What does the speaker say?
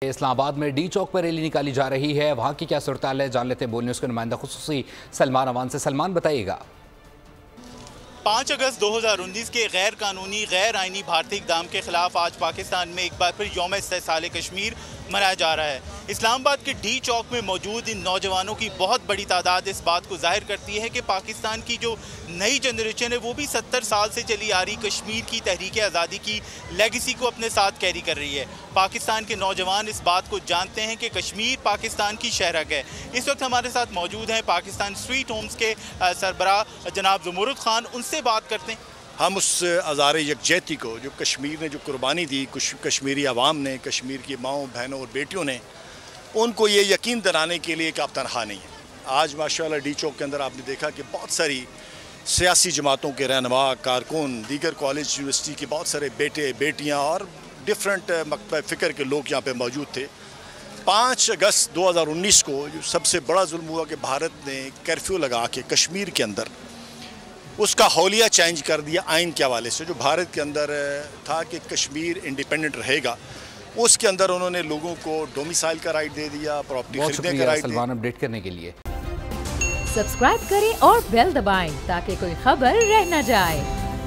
इस्लामाबाद में डी चौक पर रैली निकाली जा रही है। वहां की क्या सूरत-ए-हाल है, जान लेते हैं बोल न्यूज़ के नुमाइंदा खुसूसी सलमान अवान से। सलमान, बताइएगा। 5 अगस्त 2019 के गैर कानूनी गैर आइनी भारतीय इक़दाम के खिलाफ आज पाकिस्तान में एक बार फिर यौम इस्तेसाल कश्मीर मनाया जा रहा है। इस्लामाबाद के डी चौक में मौजूद इन नौजवानों की बहुत बड़ी तादाद इस बात को जाहिर करती है कि पाकिस्तान की जो नई जनरेशन है वो भी 70 साल से चली आ रही कश्मीर की तहरीक आज़ादी की लेगेसी को अपने साथ कैरी कर रही है। पाकिस्तान के नौजवान इस बात को जानते हैं कि कश्मीर पाकिस्तान की शहरक है। इस वक्त हमारे साथ मौजूद हैं पाकिस्तान स्वीट होम्स के सरबराह जनाब ज़ुमुरुद खान, उनसे बात करते हैं। हम उस आज़ार यकजहती को जो कश्मीर ने जो कुर्बानी दी, कश्मीरी आवाम ने, कश्मीर की माओं बहनों और बेटियों ने, उनको ये यकीन दिलाने के लिए कि आप तनहा नहीं हैं। आज माशाल्लाह डी चौक के अंदर आपने देखा कि बहुत सारी सियासी जमातों के रहनुमा, कारकुन, दीगर कॉलेज यूनिवर्सिटी के बहुत सारे बेटे बेटियाँ और डिफरेंट मकतब फ़िक्र के लोग यहाँ पर मौजूद थे। 5 अगस्त 2019 को जो सबसे बड़ा जुल्म हुआ कि भारत ने कर्फ्यू लगा के कश्मीर के अंदर उसका हौलिया चेंज कर दिया आइन के हवाले से। जो भारत के अंदर था कि कश्मीर इंडिपेंडेंट रहेगा, उसके अंदर उन्होंने लोगों को डोमिसाइल का राइट दे दिया, प्रॉपर्टी खरीदने का राइट। सलमान, अपडेट करने के लिए सब्सक्राइब करें और बेल दबाएं ताकि कोई खबर रह न जाए।